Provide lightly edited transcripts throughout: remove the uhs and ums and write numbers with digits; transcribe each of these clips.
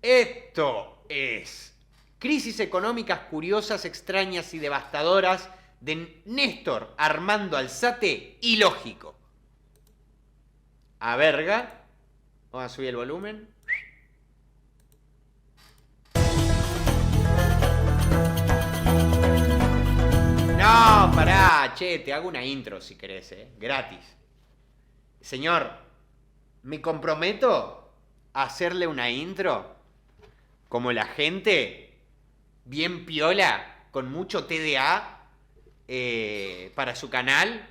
Esto es Crisis económicas curiosas, extrañas y devastadoras de Néstor Armando Alzate y Lógico. A verga. Vamos a subir el volumen. No, pará, che, te hago una intro si querés, gratis. Señor, me comprometo a hacerle una intro como la gente, bien piola, con mucho TDA, para su canal.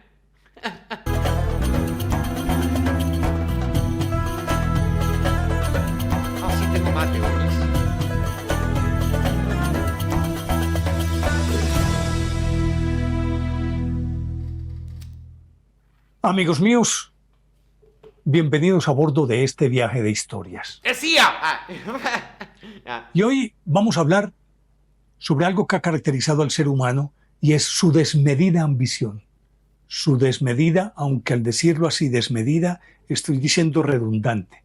Ah, sí tengo mate, Boris. Amigos míos, bienvenidos a bordo de este viaje de historias. ¡Decía! Y hoy vamos a hablar sobre algo que ha caracterizado al ser humano y es su desmedida ambición. Su desmedida, aunque al decirlo así desmedida, estoy diciendo redundante.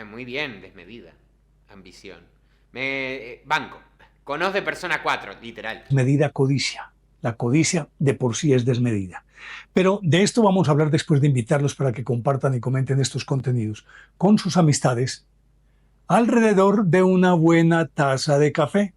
Muy bien, desmedida. Ambición. Banco. Conoz de persona 4, literal. Desmedida codicia. La codicia de por sí es desmedida. Pero de esto vamos a hablar después de invitarlos para que compartan y comenten estos contenidos con sus amistades alrededor de una buena taza de café.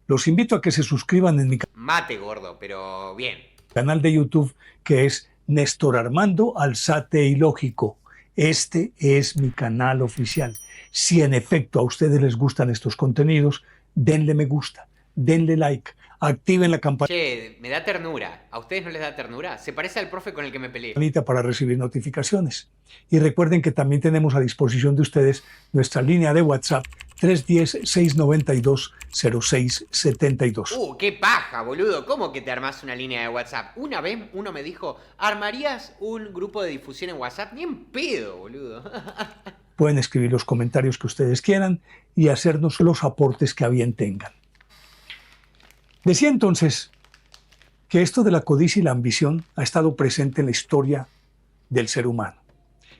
Los invito a que se suscriban en mi Mate, gordo, pero bien. canal de YouTube, que es Néstor Armando Alzate y Lógico. Este es mi canal oficial. Si en efecto a ustedes les gustan estos contenidos, denle me gusta, denle like, activen la campanita Che, me da ternura. ¿A ustedes no les da ternura? Se parece al profe con el que me peleé. para recibir notificaciones. Y recuerden que también tenemos a disposición de ustedes nuestra línea de WhatsApp 310-692-0672. ¡Qué paja, boludo! ¿Cómo que te armás una línea de WhatsApp? Una vez uno me dijo, ¿armarías un grupo de difusión en WhatsApp? Ni en pedo, boludo. Pueden escribir los comentarios que ustedes quieran y hacernos los aportes que a bien tengan. Decía entonces que esto de la codicia y la ambición ha estado presente en la historia del ser humano,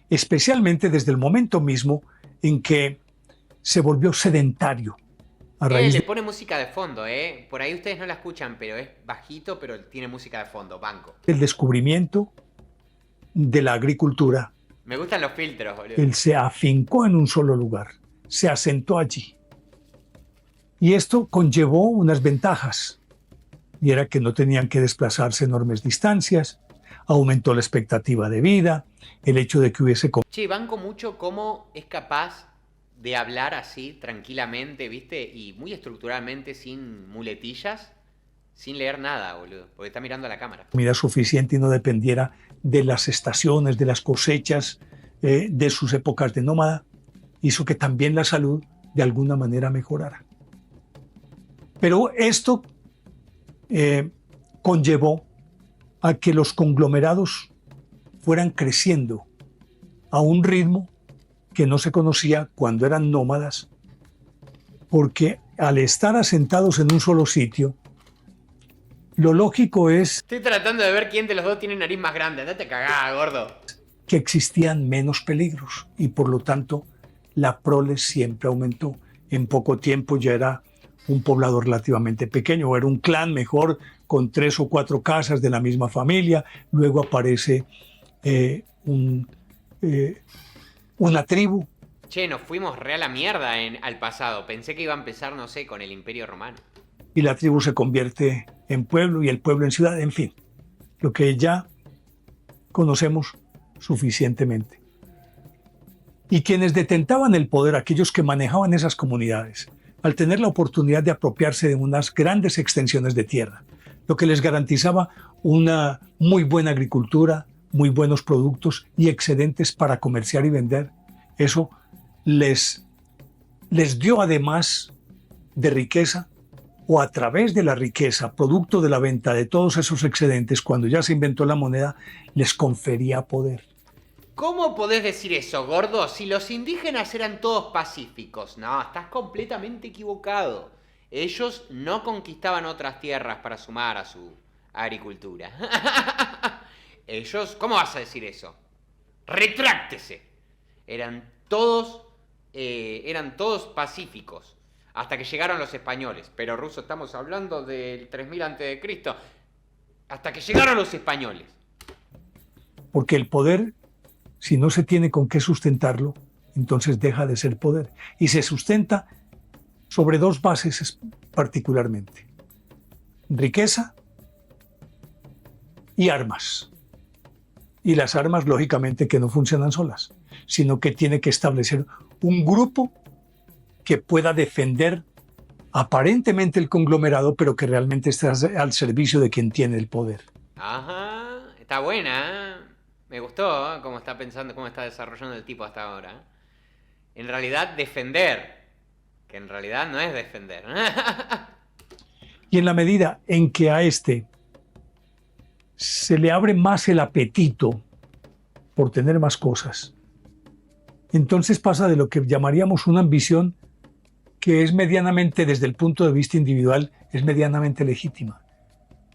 especialmente desde el momento mismo en que se volvió sedentario a raíz Le pone música de fondo, Por ahí ustedes no la escuchan, pero es bajito, pero tiene música de fondo, banco. del descubrimiento de la agricultura. Me gustan los filtros, boludo. Él se afincó en un solo lugar, se asentó allí. Y esto conllevó unas ventajas, y era que no tenían que desplazarse enormes distancias, aumentó la expectativa de vida, el hecho de que hubiese... Che, banco mucho cómo es capaz de hablar así, tranquilamente, ¿viste? Y muy estructuralmente, sin muletillas, sin leer nada, boludo. Porque está mirando a la cámara. Comida suficiente y no dependiera de las estaciones, de las cosechas, de sus épocas de nómada, hizo que también la salud de alguna manera mejorara. Pero esto conllevó a que los conglomerados fueran creciendo a un ritmo que no se conocía cuando eran nómadas, porque al estar asentados en un solo sitio, lo lógico es Estoy tratando de ver quién de los dos tiene nariz más grande. Andate a cagar, gordo. que existían menos peligros y por lo tanto la prole siempre aumentó. En poco tiempo ya era un poblado relativamente pequeño, o era un clan mejor con 3 o 4 casas de la misma familia, luego aparece una tribu. Che, nos fuimos re a la mierda al pasado. Pensé que iba a empezar, no sé, con el Imperio Romano. Y la tribu se convierte en pueblo y el pueblo en ciudad, en fin, lo que ya conocemos suficientemente. Y quienes detentaban el poder, aquellos que manejaban esas comunidades, al tener la oportunidad de apropiarse de unas grandes extensiones de tierra, lo que les garantizaba una muy buena agricultura, muy buenos productos y excedentes para comerciar y vender, eso les dio además de riqueza, o a través de la riqueza, producto de la venta de todos esos excedentes, cuando ya se inventó la moneda, les confería poder. ¿Cómo podés decir eso, gordo? Si los indígenas eran todos pacíficos. No, estás completamente equivocado. Ellos no conquistaban otras tierras para sumar a su agricultura. Ellos, ¿cómo vas a decir eso? Retráctese. Eran todos eran todos pacíficos, hasta que llegaron los españoles. Pero ruso, estamos hablando del 3000 a.C., hasta que llegaron los españoles. Porque el poder, si no se tiene con qué sustentarlo, entonces deja de ser poder. Y se sustenta sobre dos bases particularmente: riqueza y armas. Y las armas, lógicamente, que no funcionan solas, sino que tiene que establecer un grupo que pueda defender aparentemente el conglomerado, pero que realmente está al servicio de quien tiene el poder. Ajá, está buena, ¿eh? Me gustó, ¿eh? Cómo está pensando, cómo está desarrollando el tipo hasta ahora, ¿eh? En realidad, defender, que en realidad no es defender. Y en la medida en que a este se le abre más el apetito por tener más cosas, entonces pasa de lo que llamaríamos una ambición, que es medianamente, desde el punto de vista individual, es medianamente legítima.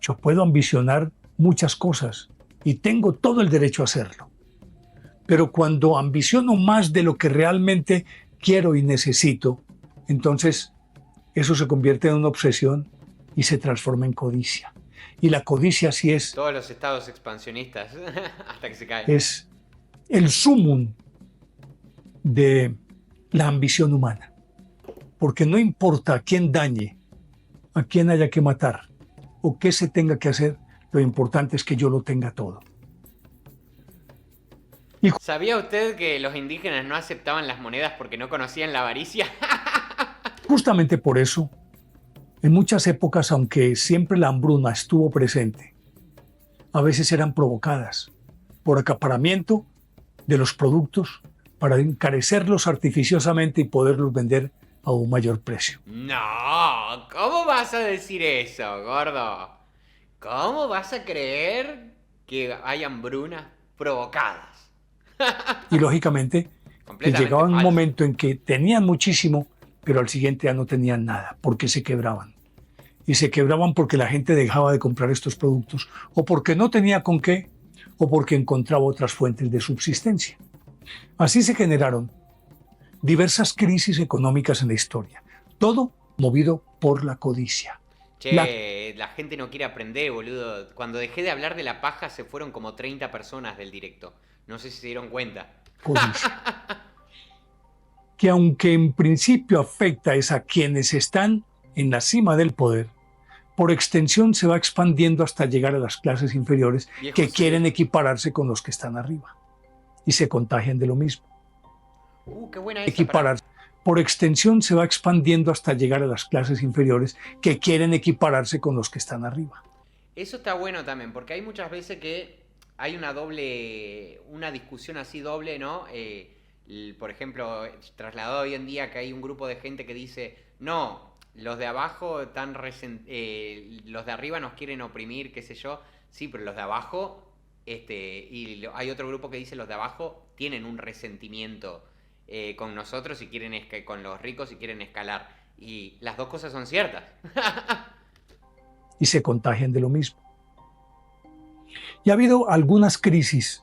Yo puedo ambicionar muchas cosas y tengo todo el derecho a hacerlo. Pero cuando ambiciono más de lo que realmente quiero y necesito, entonces eso se convierte en una obsesión y se transforma en codicia. Y la codicia sí es... Todos los estados expansionistas, hasta que se caen. Es el sumum de la ambición humana. Porque no importa a quién dañe, a quién haya que matar o qué se tenga que hacer, lo importante es que yo lo tenga todo. ¿Sabía usted que los indígenas no aceptaban las monedas porque no conocían la avaricia? Justamente por eso, en muchas épocas, aunque siempre la hambruna estuvo presente, a veces eran provocadas por acaparamiento de los productos para encarecerlos artificiosamente y poderlos vender a un mayor precio. No, ¿cómo vas a decir eso, gordo? ¿Cómo vas a creer que hay hambrunas provocadas? Y lógicamente, que llegaba un momento en que tenían muchísimo, pero al siguiente ya no tenían nada, porque se quebraban. Y se quebraban porque la gente dejaba de comprar estos productos, o porque no tenía con qué, o porque encontraba otras fuentes de subsistencia. Así se generaron diversas crisis económicas en la historia, todo movido por la codicia. Che, la gente no quiere aprender, boludo. Cuando dejé de hablar de la paja se fueron como 30 personas del directo. No sé si se dieron cuenta. Codicia. Que aunque en principio afecta es a quienes están en la cima del poder, por extensión se va expandiendo hasta llegar a las clases inferiores que quieren equipararse con los que están arriba. Y se contagian de lo mismo. Qué buena esa. Equipararse. Por extensión se va expandiendo hasta llegar a las clases inferiores que quieren equipararse con los que están arriba. Eso está bueno también, porque hay muchas veces que hay una discusión así doble, ¿no? Por ejemplo, trasladado hoy en día que hay un grupo de gente que dice, no, los de abajo los de arriba nos quieren oprimir, qué sé yo. Sí, pero los de abajo, hay otro grupo que dice los de abajo tienen un resentimiento con nosotros y quieren con los ricos y quieren escalar. Y las dos cosas son ciertas. Y se contagian de lo mismo. Y ha habido algunas crisis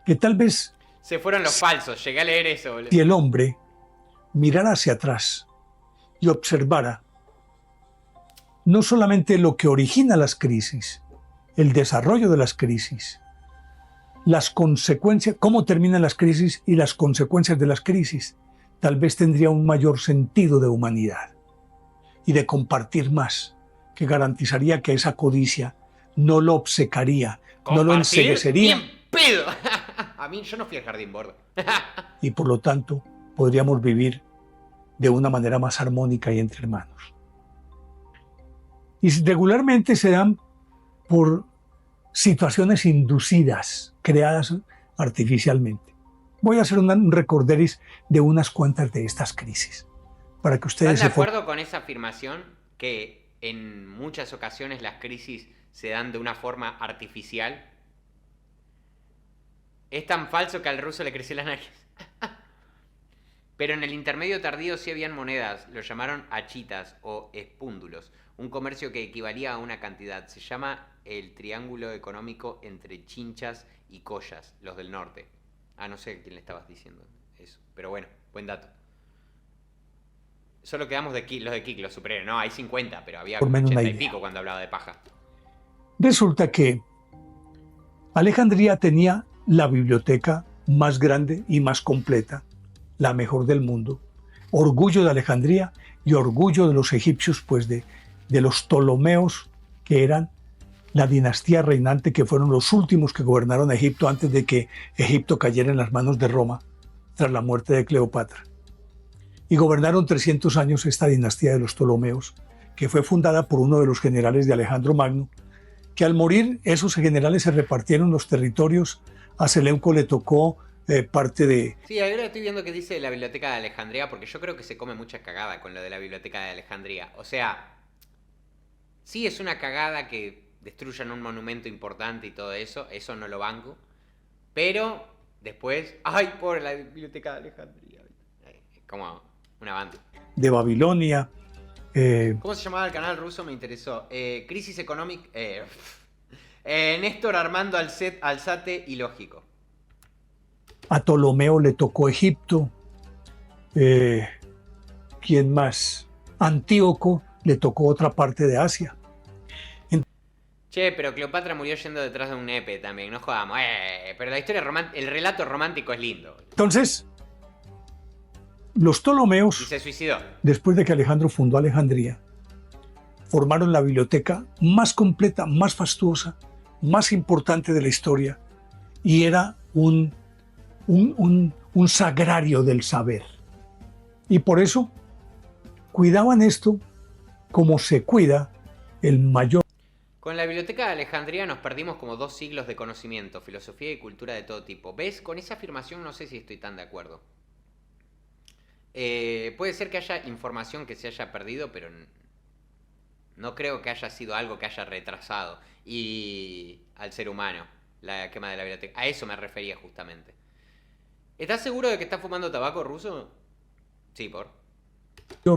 que tal vez... Se fueron los falsos, llegué a leer eso, boludo. Si el hombre mirara hacia atrás y observara no solamente lo que origina las crisis, el desarrollo de las crisis, las consecuencias, cómo terminan las crisis y las consecuencias de las crisis, tal vez tendría un mayor sentido de humanidad y de compartir más, que garantizaría que esa codicia no lo obcecaría, no lo enceguecería. ¡Bien pedo! A mí, yo no fui al jardín, bordo. Y por lo tanto, podríamos vivir de una manera más armónica y entre hermanos. Y regularmente se dan por situaciones inducidas, creadas artificialmente. Voy a hacer un recorderis de unas cuantas de estas crisis, para que ustedes... ¿Están de acuerdo con esa afirmación que en muchas ocasiones las crisis se dan de una forma artificial? Es tan falso que al ruso le creció la nariz. Pero en el intermedio tardío sí habían monedas, lo llamaron achitas o espúndulos, un comercio que equivalía a una cantidad. Se llama el triángulo económico entre Chinchas y Collas, los del norte. Ah, no sé a quién le estabas diciendo eso, pero bueno, buen dato. Solo quedamos los de Kik, los superiores. No, hay 50, pero había por como menos una 80 y idea. pico cuando hablaba de paja. Resulta que Alejandría tenía la biblioteca más grande y más completa, la mejor del mundo. Orgullo de Alejandría y orgullo de los egipcios, pues de los Ptolomeos, que eran la dinastía reinante, que fueron los últimos que gobernaron Egipto antes de que Egipto cayera en las manos de Roma tras la muerte de Cleopatra. Y gobernaron 300 años esta dinastía de los Ptolomeos, que fue fundada por uno de los generales de Alejandro Magno, que al morir esos generales se repartieron los territorios. A Seleuco le tocó parte de... Sí, ahora estoy viendo que dice la biblioteca de Alejandría, porque yo creo que se come mucha cagada con lo de la biblioteca de Alejandría. O sea, sí es una cagada que destruyan un monumento importante y todo eso no lo banco. Pero después, ¡ay, pobre la biblioteca de Alejandría! Es como un avance. de Babilonia. ¿Cómo se llamaba el canal ruso? Me interesó. Crisis Económica. Néstor Armando Alzate y Lógico. A Ptolomeo le tocó Egipto. ¿Quién más? Antíoco le tocó otra parte de Asia. Che, pero Cleopatra murió yendo detrás de un nepe también, no jodamos. Pero la historia el relato romántico es lindo. Entonces, los Y Ptolomeos, se suicidó. después de que Alejandro fundó Alejandría, formaron la biblioteca más completa, más fastuosa, más importante de la historia, y era un sagrario del saber. Y por eso cuidaban esto como se cuida el mayor. Con la biblioteca de Alejandría nos perdimos como 2 siglos de conocimiento, filosofía y cultura de todo tipo. ¿Ves? Con esa afirmación no sé si estoy tan de acuerdo. Puede ser que haya información que se haya perdido, pero no creo que haya sido algo que haya retrasado al ser humano la quema de la biblioteca. A eso me refería justamente. ¿Estás seguro de que estás fumando tabaco ruso? Sí, por.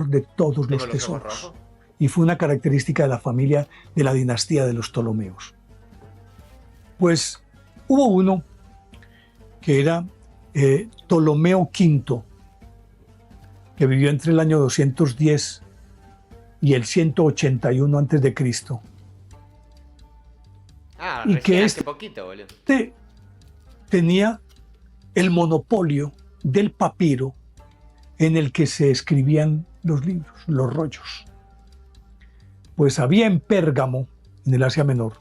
De todos los ¿Tengo los ojos tesoros. rojos? Y fue una característica de la familia de la dinastía de los Ptolomeos. Pues hubo uno que era Ptolomeo V, que vivió entre el año 210 y el 181 a.C. Ah, Y recién que hace poquito, boludo. Tenía el monopolio del papiro en el que se escribían los libros, los rollos. Pues había en Pérgamo, en el Asia Menor,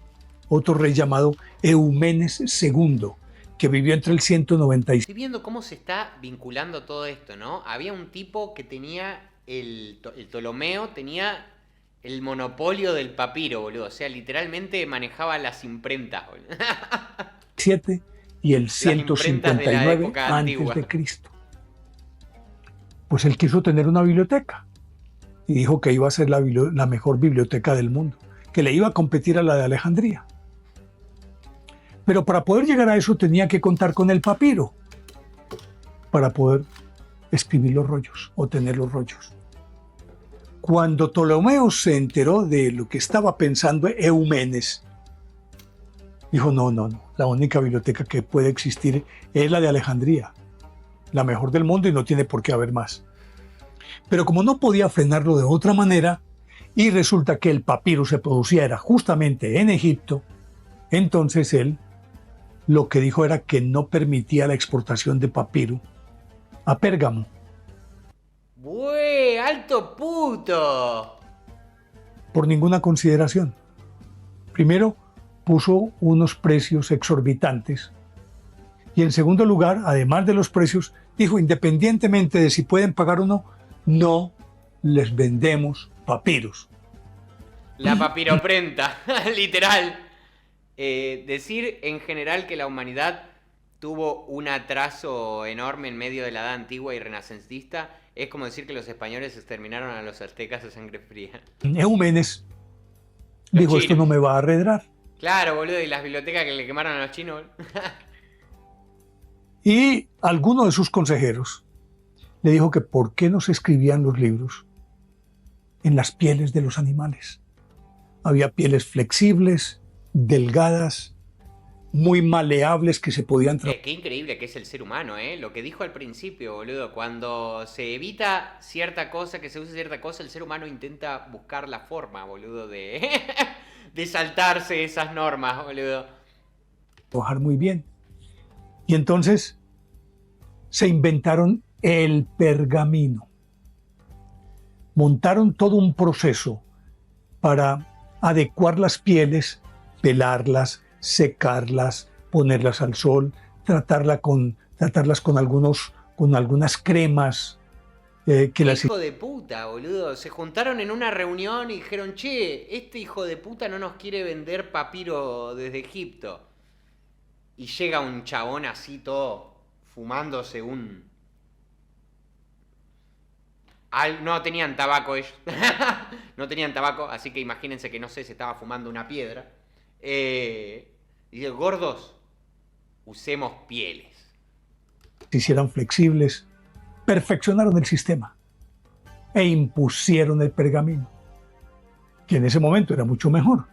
otro rey llamado Eumenes II, que vivió entre el 195. Estoy viendo cómo se está vinculando todo esto, ¿no? Había un tipo que tenía el Ptolomeo, tenía el monopolio del papiro, boludo. O sea, literalmente manejaba las imprentas, boludo. Y el Las imprentas de la 159 época antigua. a.C. Pues él quiso tener una biblioteca y dijo que iba a ser la mejor biblioteca del mundo, que le iba a competir a la de Alejandría. Pero para poder llegar a eso tenía que contar con el papiro para poder escribir los rollos o tener los rollos. Cuando Ptolomeo se enteró de lo que estaba pensando Eumenes, dijo, no, la única biblioteca que puede existir es la de Alejandría, la mejor del mundo y no tiene por qué haber más. Pero como no podía frenarlo de otra manera, y resulta que el papiro se producía era justamente en Egipto, entonces él lo que dijo era que no permitía la exportación de papiro a Pérgamo. ¡Bue! ¡Alto puto! Por ninguna consideración. Primero, puso unos precios exorbitantes. Y en segundo lugar, además de los precios, dijo, independientemente de si pueden pagar o no, no les vendemos papiros. La papiroprenta, literal. Decir en general que la humanidad tuvo un atraso enorme en medio de la edad antigua y renacentista es como decir que los españoles exterminaron a los aztecas a sangre fría. Eumenes Los dijo, chinos. esto no me va a arredrar. Claro, boludo, y las bibliotecas que le quemaron a los chinos. Y alguno de sus consejeros le dijo que por qué no se escribían los libros en las pieles de los animales. Había pieles flexibles, delgadas, muy maleables que se podían Qué increíble que es el ser humano, ¿eh? Lo que dijo al principio, boludo. Cuando se evita cierta cosa, que se use cierta cosa, el ser humano intenta buscar la forma, boludo, de, de saltarse esas normas, boludo. trabajar muy bien. Y entonces se inventaron el pergamino. Montaron todo un proceso para adecuar las pieles, pelarlas, secarlas, ponerlas al sol, tratarlas con algunas cremas que las... Hijo de puta, boludo. Se juntaron en una reunión y dijeron, che, este hijo de puta no nos quiere vender papiro desde Egipto. Y llega un chabón así todo fumándose un... No tenían tabaco ellos. No tenían tabaco, así que imagínense que no sé, se estaba fumando una piedra. Y dice, gordos, usemos pieles. Se hicieran flexibles, perfeccionaron el sistema e impusieron el pergamino, que en ese momento era mucho mejor,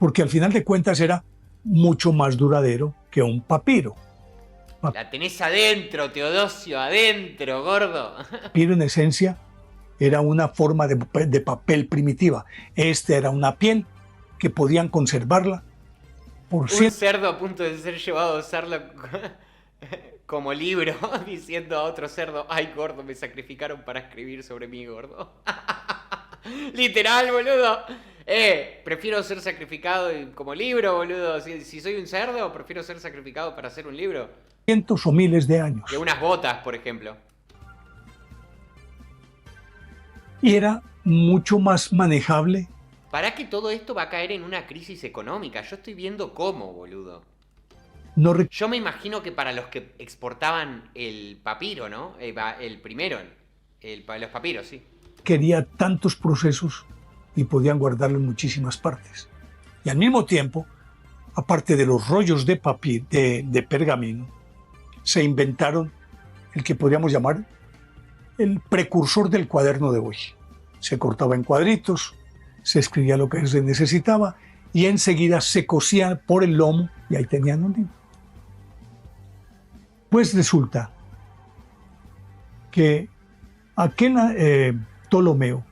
porque al final de cuentas era mucho más duradero que un papiro. La tenés adentro, Teodosio, adentro, gordo. Papiro en esencia era una forma de papel primitiva. Esta era una piel que podían conservarla por Un cerdo a punto de ser llevado a usarlo como libro, diciendo a otro cerdo, ay, gordo, me sacrificaron para escribir sobre mí, gordo. Literal, boludo. Prefiero ser sacrificado como libro, boludo. Si soy un cerdo, prefiero ser sacrificado para hacer un libro. cientos o miles de años. Que unas botas, por ejemplo. Y era mucho más manejable. ¿Para que todo esto va a caer en una crisis económica? Yo estoy viendo cómo, boludo. Yo me imagino que para los que exportaban el papiro, ¿no? El primero, los papiros, sí. Quería tantos procesos y podían guardarlo en muchísimas partes. Y al mismo tiempo, aparte de los rollos de papel, de pergamino, se inventaron el que podríamos llamar el precursor del cuaderno de hoy. Se cortaba en cuadritos, se escribía lo que se necesitaba y enseguida se cosía por el lomo y ahí tenían un libro. Pues resulta que aquel Ptolomeo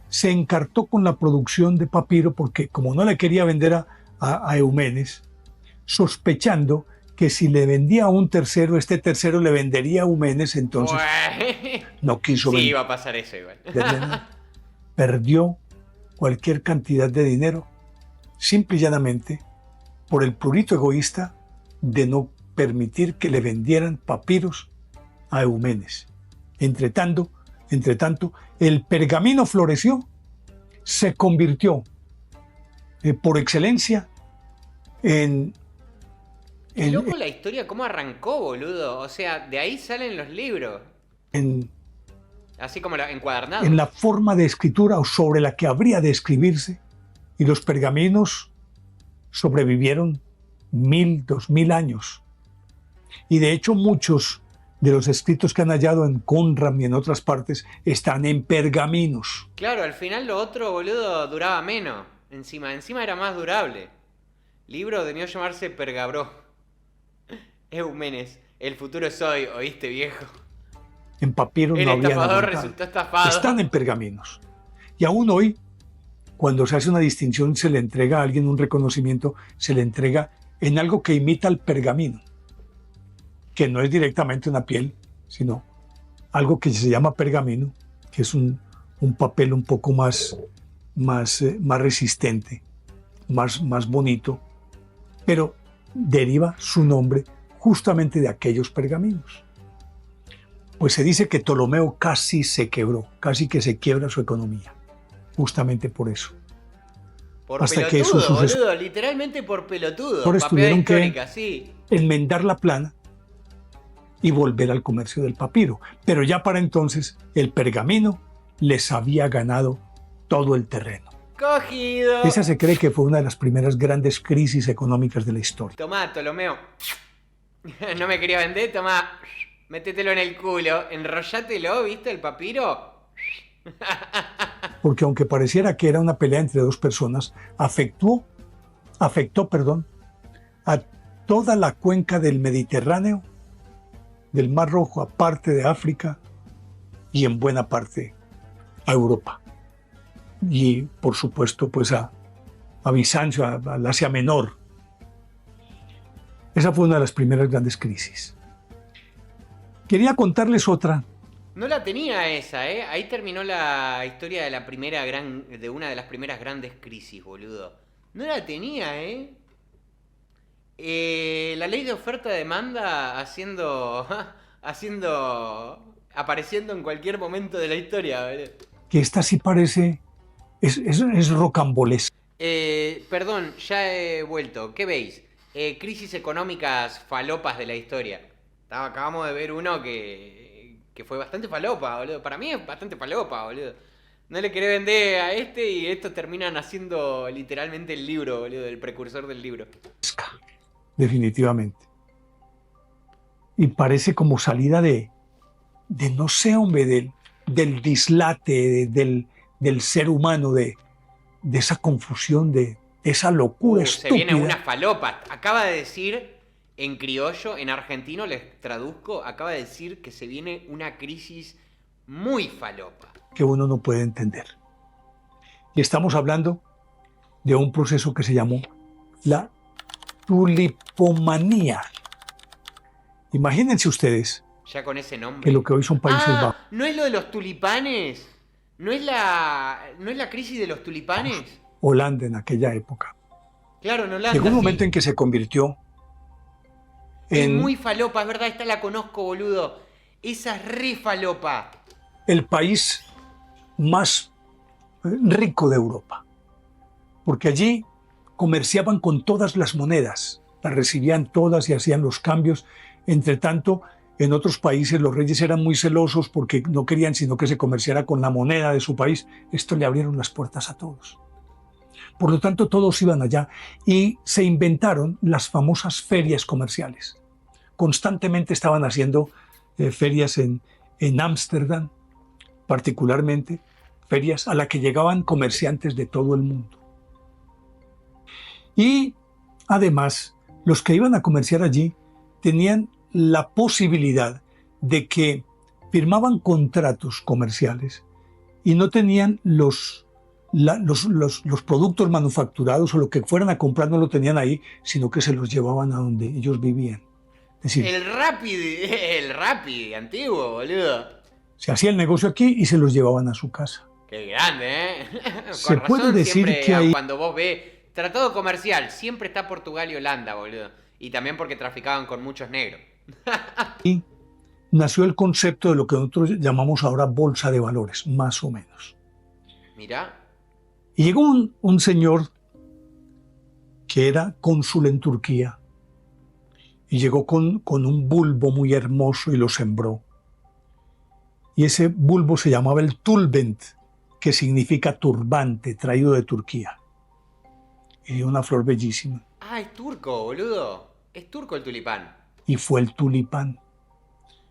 se encartó con la producción de papiro porque como no le quería vender a Eumenes, sospechando que si le vendía a un tercero, este tercero le vendería a Eumenes, entonces no quiso vender. Sí, iba a pasar eso igual. Perdió cualquier cantidad de dinero, simple y llanamente por el prurito egoísta de no permitir que le vendieran papiros a Eumenes. Entre tanto, el pergamino floreció, se convirtió por excelencia en... Qué loco la historia, cómo arrancó, boludo. O sea, de ahí salen los libros. Así como encuadernados. En la forma de escritura o sobre la que habría de escribirse. Y los pergaminos sobrevivieron 1000, 2000 años. Y de hecho muchos de los escritos que han hallado en Qumran y en otras partes están en pergaminos. Claro, al final lo otro, boludo, duraba menos. Encima era más durable. Libro debió llamarse Pergabró. Eumenes, el futuro es hoy, ¿oíste, viejo? En papiro no había nada. El estafador resultó estafado. Están en pergaminos. Y aún hoy, cuando se hace una distinción, se le entrega a alguien un reconocimiento, se le entrega en algo que imita al pergamino, que no es directamente una piel, sino algo que se llama pergamino, que es un papel un poco más resistente, más bonito, pero deriva su nombre justamente de aquellos pergaminos. Pues se dice que Ptolomeo casi se quebró, casi que se quiebra su economía, justamente por eso. Por hasta pelotudo, que boludo, literalmente por pelotudo. Por eso tuvieron histórica, que sí. enmendar la plana y volver al comercio del papiro. Pero ya para entonces el pergamino les había ganado todo el terreno. Cogido. Esa se cree que fue una de las primeras grandes crisis económicas de la historia. Tomá, Ptolomeo. No me quería vender, tomá. Métetelo en el culo, enrollátelo, ¿viste? El papiro. Porque aunque pareciera que era una pelea entre dos personas, afectó a toda la cuenca del Mediterráneo, del Mar Rojo, aparte de África y en buena parte a Europa. Y por supuesto pues a Bizancio, al Asia Menor. Esa fue una de las primeras grandes crisis. Quería contarles otra. No la tenía esa, ¿eh? Ahí terminó la historia de de una de las primeras grandes crisis, boludo. No la tenía, ¿eh? La ley de oferta-demanda apareciendo en cualquier momento de la historia, boludo. Que esta sí parece, es rocambolesca. Perdón, ya he vuelto. ¿Qué veis? Crisis económicas falopas de la historia. Acabamos de ver uno que fue bastante falopa, boludo. Para mí es bastante falopa, boludo. No le querés vender a este y estos terminan haciendo literalmente el libro, boludo, el precursor del libro. Definitivamente. Y parece como salida de no sé, hombre, del dislate, del ser humano, de esa confusión, de esa locura estúpida. Se viene una falopa. Acaba de decir en criollo, en argentino les traduzco, acaba de decir que se viene una crisis muy falopa. Que uno no puede entender. Y estamos hablando de un proceso que se llamó la tulipomanía. Imagínense ustedes ya con ese nombre. Que lo que hoy son Países Bajos. ¿No es lo de los tulipanes? ¿No es la crisis de los tulipanes? Holanda en aquella época. Claro, en Holanda. Llegó un momento en que se convirtió en... Es muy falopa, es verdad, esta la conozco, boludo. Esa es re falopa. El país más rico de Europa. Porque allí comerciaban con todas las monedas. Las recibían todas y hacían los cambios. Entre tanto, en otros países los reyes eran muy celosos porque no querían sino que se comerciara con la moneda de su país. Esto le abrieron las puertas a todos. Por lo tanto, todos iban allá y se inventaron las famosas ferias comerciales. Constantemente estaban haciendo ferias en Ámsterdam, particularmente, ferias a las que llegaban comerciantes de todo el mundo. Y además, los que iban a comerciar allí tenían la posibilidad de que firmaban contratos comerciales y no tenían los productos manufacturados o lo que fueran a comprar no lo tenían ahí, sino que se los llevaban a donde ellos vivían. Es decir, el Rappi antiguo, boludo. Se hacía el negocio aquí y se los llevaban a su casa. Qué grande, ¿eh? Se puede decir que hay... Cuando vos ves tratado comercial, siempre está Portugal y Holanda, boludo. Y también porque traficaban con muchos negros. Y nació el concepto de lo que nosotros llamamos ahora bolsa de valores, más o menos. Mirá. Y llegó un señor que era cónsul en Turquía y llegó con un bulbo muy hermoso y lo sembró. Y ese bulbo se llamaba el tulbent, que significa turbante, traído de Turquía. Y una flor bellísima. Ah, es turco, boludo. Es turco el tulipán. Y fue el tulipán.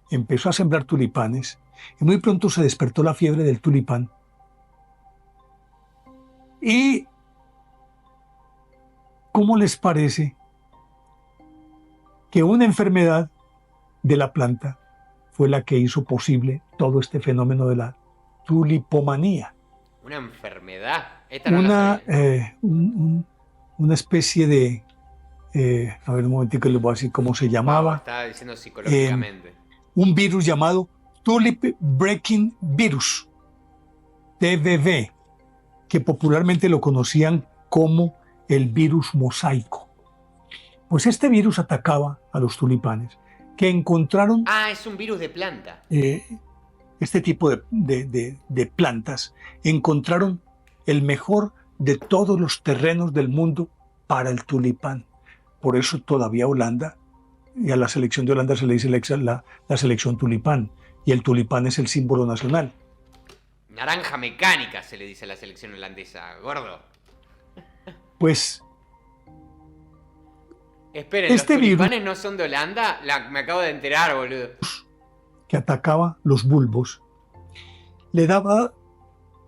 Empezó a sembrar tulipanes y muy pronto se despertó la fiebre del tulipán. ¿Y cómo les parece que una enfermedad de la planta fue la que hizo posible todo este fenómeno de la tulipomanía? ¿Una enfermedad? Esta no la sabía. Una especie de... a ver un momentico, les voy a decir cómo se llamaba. Estaba diciendo psicológicamente. Un virus llamado Tulip Breaking Virus, TBV, que popularmente lo conocían como el virus mosaico. Pues este virus atacaba a los tulipanes, que encontraron... es un virus de planta. Este tipo de plantas encontraron el mejor de todos los terrenos del mundo para el tulipán. Por eso todavía Holanda, y a la selección de Holanda se le dice la selección tulipán, y el tulipán es el símbolo nacional. Naranja mecánica se le dice a la selección holandesa, gordo. Pues... Esperen, ¿los tulipanes no son de Holanda? Me acabo de enterar, boludo. Que atacaba los bulbos, le daba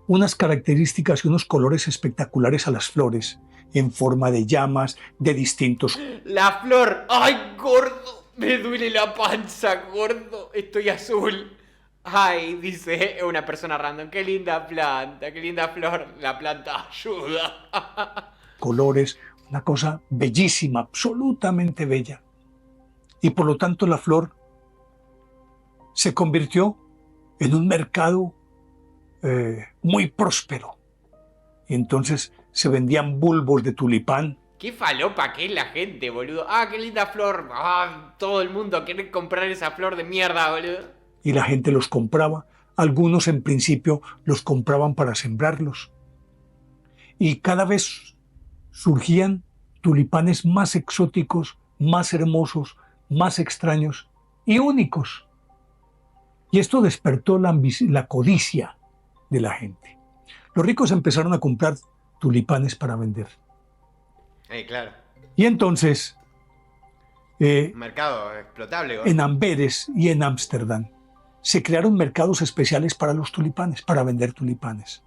unas características y unos colores espectaculares a las flores en forma de llamas, de distintos. La flor. ¡Ay, gordo! Me duele la panza, gordo. Estoy azul. Ay, dice una persona random. Qué linda planta, qué linda flor. La planta ayuda. Colores, una cosa bellísima, absolutamente bella. Y por lo tanto la flor se convirtió en un mercado muy próspero. Y entonces se vendían bulbos de tulipán. Qué falopa que es la gente, boludo. Ah, qué linda flor. Ah, todo el mundo quiere comprar esa flor de mierda, boludo. Y la gente los compraba. Algunos en principio los compraban para sembrarlos. Y cada vez surgían tulipanes más exóticos, más hermosos, más extraños y únicos. Y esto despertó la codicia de la gente. Los ricos empezaron a comprar tulipanes para vender. Claro. Y entonces, Un mercado explotable, gordo. en Amberes y en Ámsterdam, se crearon mercados especiales para los tulipanes, para vender tulipanes.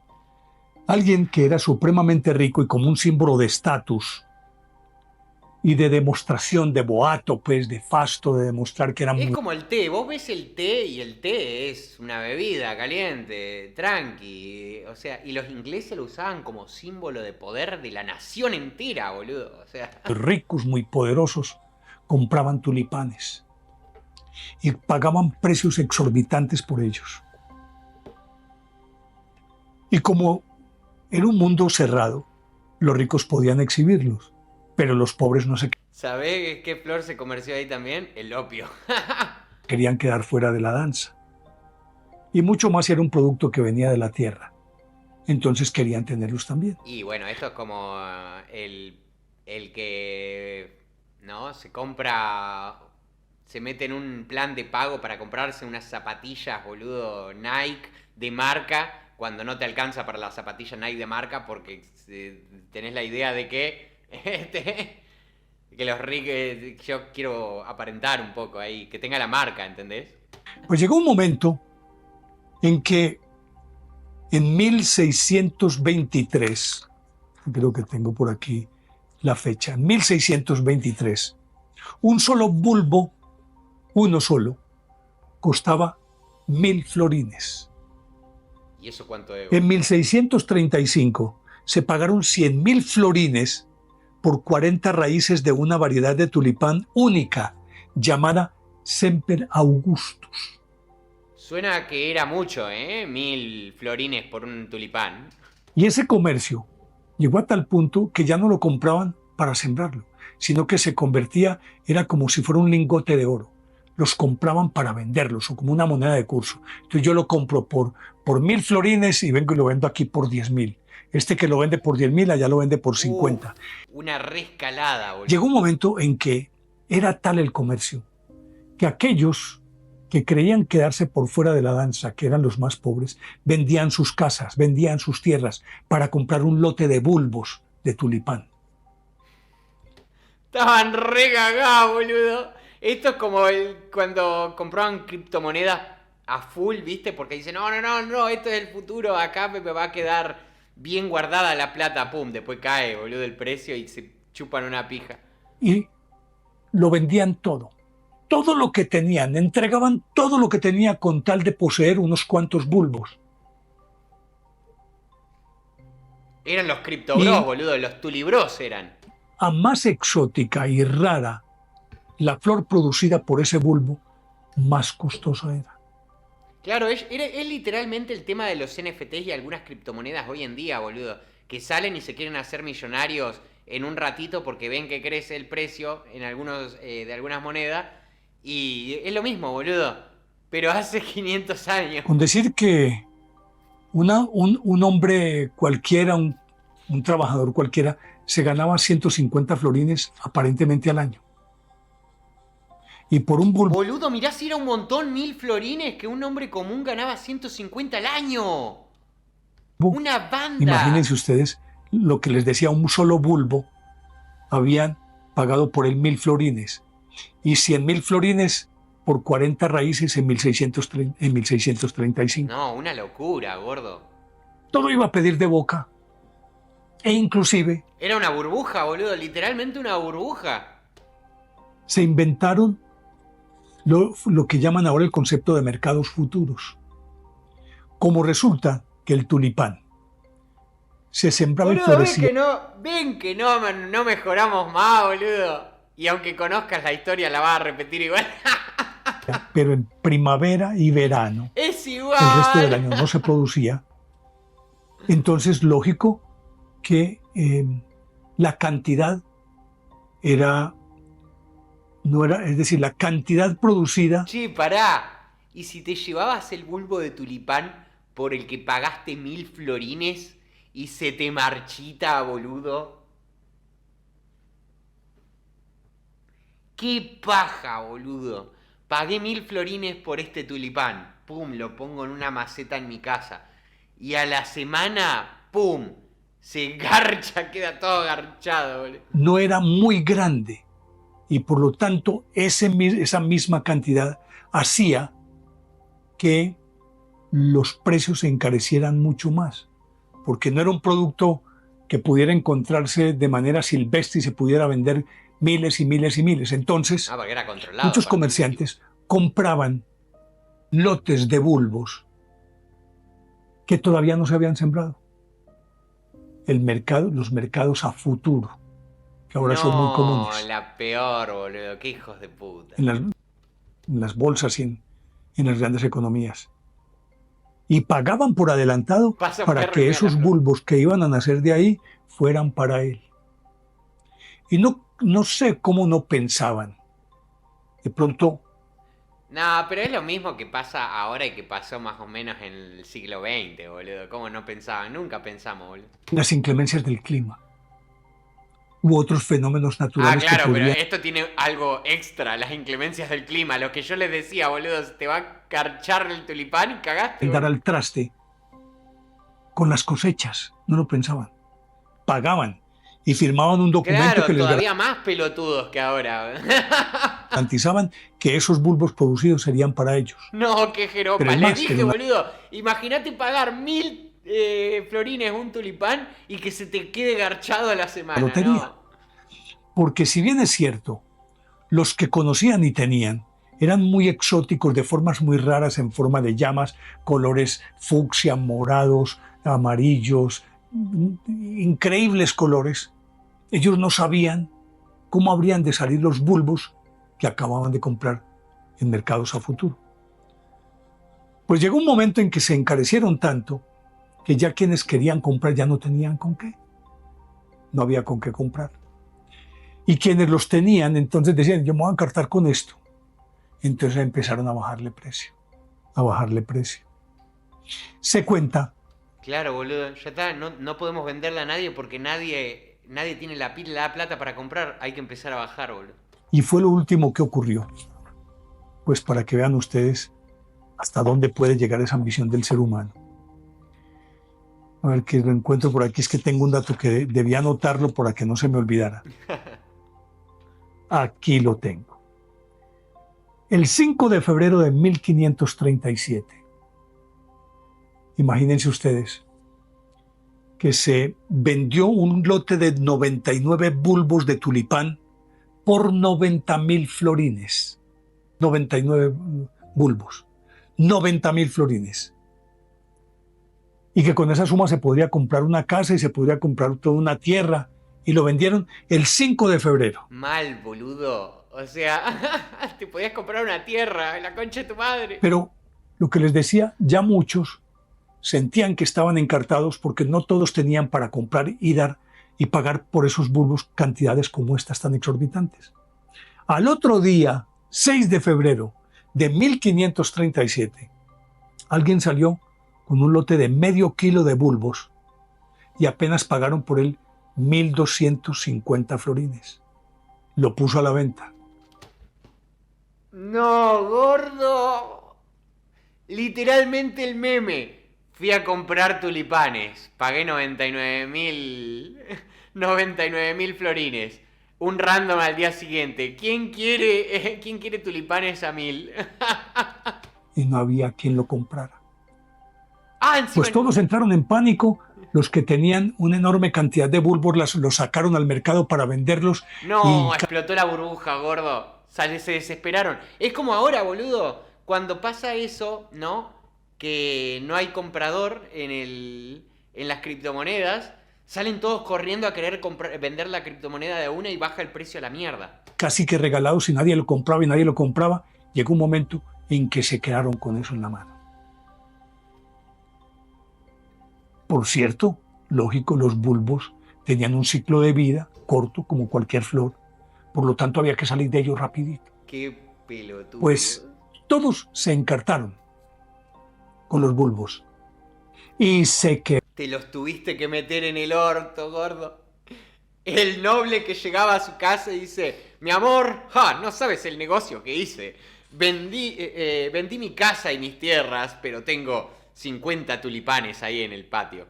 Alguien que era supremamente rico y como un símbolo de estatus y de demostración, de boato, pues, de fasto, de demostrar que era Es muy... como el té, vos ves el té y el té es una bebida caliente, tranqui, o sea, y los ingleses lo usaban como símbolo de poder de la nación entera, boludo, o sea. ricos, muy poderosos, compraban tulipanes y pagaban precios exorbitantes por ellos. Y como era un mundo cerrado, los ricos podían exhibirlos, pero los pobres no se ¿Sabés qué flor se comerció ahí también? El opio. querían quedar fuera de la danza. Y mucho más si era un producto que venía de la tierra. Entonces querían tenerlos también. Y bueno, esto es como el que, ¿no? Se compra, se mete en un plan de pago para comprarse unas zapatillas, boludo, Nike de marca, cuando no te alcanza para la zapatilla Nike de marca porque tenés la idea de que, que los ricos, yo quiero aparentar un poco ahí, que tenga la marca, ¿entendés? Pues llegó un momento en que en 1623, creo que tengo por aquí la fecha, en 1623, un solo bulbo, uno solo, costaba 1.000 florines. ¿Y eso cuánto es? En 1635 se pagaron 100.000 florines por 40 raíces de una variedad de tulipán única, llamada Semper Augustus. Suena a que era mucho, 1.000 florines por un tulipán. Y ese comercio llegó a tal punto que ya no lo compraban para sembrarlo, sino que se convertía, era como si fuera un lingote de oro. Los compraban para venderlos o como una moneda de curso. Entonces yo lo compro por 1.000 florines y vengo y lo vendo aquí por 10.000. Este que lo vende por 10.000 allá lo vende por 50. Una rescalada, boludo. Llegó un momento en que era tal el comercio que aquellos que creían quedarse por fuera de la danza, que eran los más pobres, vendían sus casas, vendían sus tierras para comprar un lote de bulbos de tulipán. Estaban re cagados, boludo. Esto es como cuando compraban criptomonedas a full, ¿viste? Porque dicen, no, esto es el futuro, acá me va a quedar bien guardada la plata, pum, después cae, boludo, el precio y se chupan una pija. Y lo vendían todo. Todo lo que tenían, entregaban todo lo que tenía con tal de poseer unos cuantos bulbos. Eran los criptobros, boludo, los tulibros eran. A más exótica y rara la flor producida por ese bulbo, más costosa era. Claro, es literalmente el tema de los NFTs y algunas criptomonedas hoy en día, boludo. Que salen y se quieren hacer millonarios en un ratito porque ven que crece el precio en de algunas monedas. Y es lo mismo, boludo. Pero hace 500 años. Con decir que un hombre cualquiera, un trabajador cualquiera, se ganaba 150 florines aparentemente al año. Y por un bulbo... Boludo, mirá si era un montón, 1.000 florines, que un hombre común ganaba 150 al año. Una banda. Imagínense ustedes lo que les decía, un solo bulbo habían pagado por él 1.000 florines. Y 100.000 florines por 40 raíces en 1635. No, una locura, gordo. Todo iba a pedir de boca. E inclusive Era una burbuja, boludo, literalmente una burbuja. se inventaron lo que llaman ahora el concepto de mercados futuros. Como resulta que el tulipán se sembraba y Boludo, florecía, ven que no mejoramos más, boludo. Y aunque conozcas la historia, la vas a repetir igual. pero en primavera y verano Es el resto del igual. año no se producía. Entonces, lógico que la cantidad no era, es decir, la cantidad producida Che, pará. ¿Y si te llevabas el bulbo de tulipán por el que pagaste 1000 florines y se te marchita, boludo? ¡Qué paja, boludo! Pagué 1000 florines por este tulipán. Pum, lo pongo en una maceta en mi casa. Y a la semana, pum, se garcha, queda todo garchado, boludo. no era muy grande y por lo tanto esa misma cantidad hacía que los precios se encarecieran mucho más, porque no era un producto que pudiera encontrarse de manera silvestre y se pudiera vender miles y miles y miles. Entonces, Ah, porque era controlado. muchos aparte. comerciantes compraban lotes de bulbos que todavía no se habían sembrado. Los mercados a futuro, que ahora son muy comunes No, la peor, boludo. Qué hijos de puta. en las bolsas y en las grandes economías. Y pagaban por adelantado Pasa un para perro y que mira la esos flor. bulbos que iban a nacer de ahí fueran para él. Y no sé cómo no pensaban. De pronto, No, pero es lo mismo que pasa ahora y que pasó más o menos en el siglo XX, boludo. ¿Cómo no pensaban? Nunca pensamos, boludo. las inclemencias del clima u otros fenómenos Ah, naturales que claro, pero podrían esto tiene algo extra, las inclemencias del clima. Lo que yo les decía, boludo, te va a carchar el tulipán y cagaste, dar boludo. al traste con las cosechas. No lo pensaban. Pagaban y firmaban un documento Claro, que les todavía más pelotudos que ahora. garantizaban que esos bulbos producidos serían para ellos. No, qué Pero jeropa. es Les más, dije, era una boludo, imagínate pagar 1000 florines un tulipán y que se te quede garchado a la semana, lotería. ¿no? Porque si bien es cierto, los que conocían y tenían eran muy exóticos, de formas muy raras, en forma de llamas, colores fucsia, morados, amarillos, increíbles colores. Ellos no sabían cómo habrían de salir los bulbos que acababan de comprar en mercados a futuro. Pues llegó un momento en que se encarecieron tanto que ya quienes querían comprar ya no tenían con qué. No había con qué comprar. Y quienes los tenían, entonces decían, yo me voy a encartar con esto. Entonces empezaron a bajarle precio, a bajarle precio. Se cuenta Claro, boludo, ya está, no podemos venderla a nadie porque nadie tiene la plata para comprar. Hay que empezar a bajar, boludo. y fue lo último que ocurrió. Pues para que vean ustedes hasta dónde puede llegar esa ambición del ser humano. A ver que lo encuentro por aquí, es que tengo un dato que debía anotarlo para que no se me olvidara. Aquí lo tengo. El 5 de febrero de 1537, imagínense ustedes, que se vendió un lote de 99 bulbos de tulipán por 90.000 florines. 99 bulbos. 90.000 florines. Y que con esa suma se podría comprar una casa y se podría comprar toda una tierra. Y lo vendieron el 5 de febrero. Mal, boludo. O sea, te podías comprar una tierra, la concha de tu madre. Pero lo que les decía, ya muchos sentían que estaban encartados porque no todos tenían para comprar y dar y pagar por esos bulbos cantidades como estas tan exorbitantes. Al otro día, 6 de febrero de 1537, alguien salió con un lote de medio kilo de bulbos y apenas pagaron por él 1.250 florines. Lo puso a la venta. No, gordo. Literalmente el meme. Fui a comprar tulipanes. Pagué 99.000 florines. Un random al día siguiente. ¿Quién quiere tulipanes a 1000? Y no había quien lo comprara. Ah, encima. Pues todos entraron en pánico, los que tenían una enorme cantidad de bulbos los sacaron al mercado para venderlos. No, Y explotó la burbuja, gordo. Se desesperaron. Es como ahora, boludo, cuando pasa eso, ¿no? Que no hay comprador en las criptomonedas, salen todos corriendo a querer vender la criptomoneda de una y baja el precio a la mierda. casi que regalados y nadie lo compraba y nadie lo compraba, llegó un momento en que se quedaron con eso en la mano. Por cierto, lógico, los bulbos tenían un ciclo de vida corto como cualquier flor, por lo tanto había que salir de ellos rapidito. Qué pelotudo. Pues todos se encartaron con los bulbos y se quedaron. Te los tuviste que meter en el orto, gordo. El noble que llegaba a su casa y dice: mi amor, no sabes el negocio que hice. Vendí mi casa y mis tierras, pero tengo 50 tulipanes ahí en el patio.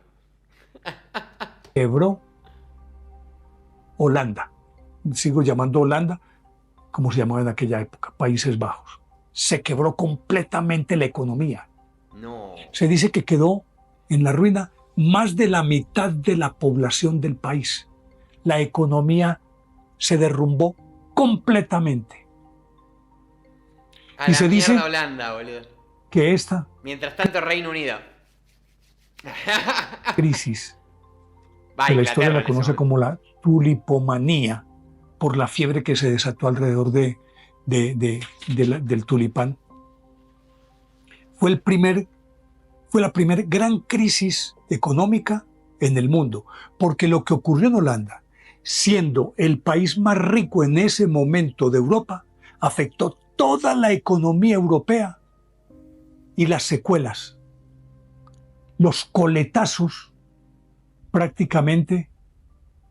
Quebró Holanda. Sigo llamando Holanda como se llamaba en aquella época, Países Bajos. Se quebró completamente la economía. No. Se dice que quedó en la ruina más de la mitad de la población del país. La economía se derrumbó completamente. A Y la se dice mierda Holanda, boludo. que esta Mientras tanto, Reino Unido. crisis, Va, que la Inglaterra historia la en ese conoce momento. como la tulipomanía, por la fiebre que se desató alrededor del tulipán, fue la primera gran crisis económica en el mundo, porque lo que ocurrió en Holanda, siendo el país más rico en ese momento de Europa, afectó toda la economía europea y las secuelas, los coletazos, prácticamente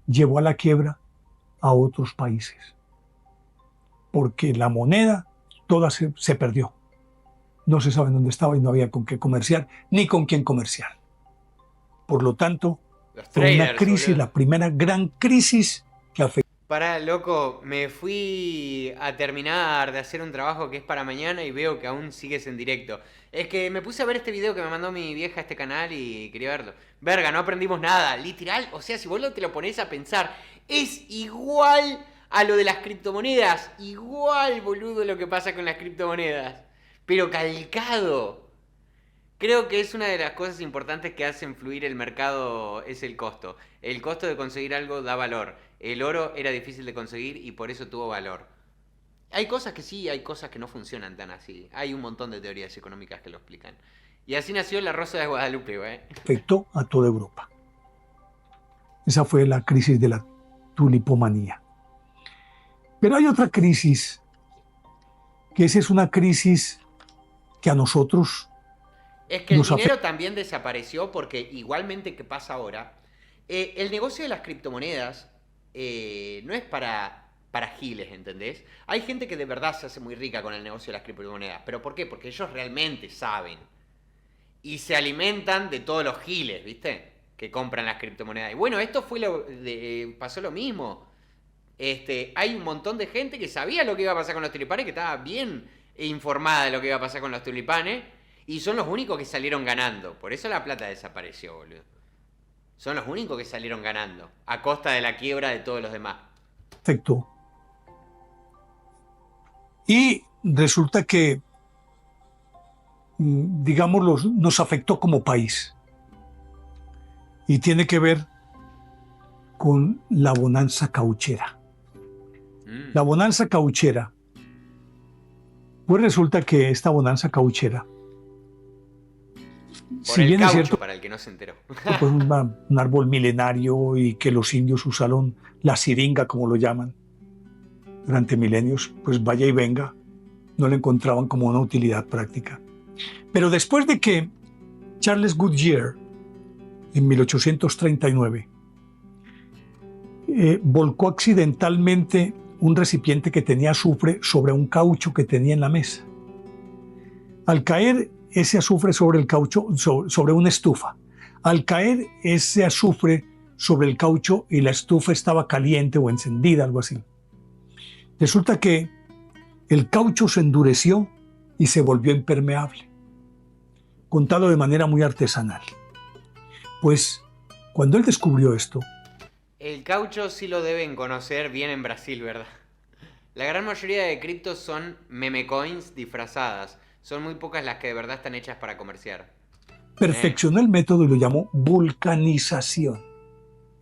llevó a la quiebra a otros países, porque la moneda toda se perdió. No se sabe dónde estaba y no había con qué comerciar, ni con quién comerciar. Por lo tanto, Los fue una traders, crisis, boludo. la primera gran crisis que afectó. Pará, loco, me fui a terminar de hacer un trabajo que es para mañana y veo que aún sigues en directo. Es que me puse a ver este video que me mandó mi vieja a este canal y quería verlo. Verga, no aprendimos nada, literal. O sea, si vos te lo ponés a pensar, es igual a lo de las criptomonedas. Igual, boludo, lo que pasa con las criptomonedas. Pero calcado. Creo que es una de las cosas importantes que hacen fluir el mercado es el costo. El costo de conseguir algo da valor. El oro era difícil de conseguir y por eso tuvo valor. Hay cosas que sí, hay cosas que no funcionan tan así. Hay un montón de teorías económicas que lo explican. Y así nació la Rosa de Guadalupe, güey. Afectó a toda Europa. Esa fue la crisis de la tulipomanía. Pero hay otra crisis, que esa es una crisis que a nosotros Es que el nos dinero también desapareció porque igualmente que pasa ahora, el negocio de las criptomonedas no es para giles, ¿entendés? Hay gente que de verdad se hace muy rica con el negocio de las criptomonedas. ¿Pero por qué? Porque ellos realmente saben. Y se alimentan de todos los giles, ¿viste? Que compran las criptomonedas. Y bueno, esto fue pasó lo mismo. Hay un montón de gente que sabía lo que iba a pasar con los tulipanes, que estaba bien informada de lo que iba a pasar con los tulipanes, y son los únicos que salieron ganando. Por eso la plata desapareció, boludo. Son los únicos que salieron ganando, a costa de la quiebra de todos los demás. afectó. Y resulta que, digamos, nos afectó como país. Y tiene que ver con la bonanza cauchera. La bonanza cauchera, pues resulta que esta bonanza cauchera, Por si el bien caucho, es cierto, para el que no se enteró. pues un árbol milenario y que los indios usaron la siringa, como lo llaman, durante milenios, pues vaya y venga, no le encontraban como una utilidad práctica. Pero después de que Charles Goodyear, en 1839, volcó accidentalmente un recipiente que tenía azufre sobre un caucho que tenía en la mesa. Al caer ese azufre sobre el caucho, sobre una estufa, al caer ese azufre sobre el caucho y la estufa estaba caliente o encendida, algo así, resulta que el caucho se endureció y se volvió impermeable, contado de manera muy artesanal. Pues Cuando él descubrió esto, El caucho sí lo deben conocer bien en Brasil, ¿verdad? La gran mayoría de criptos son meme coins disfrazadas. Son muy pocas las que de verdad están hechas para comerciar. perfeccionó el método y lo llamó vulcanización,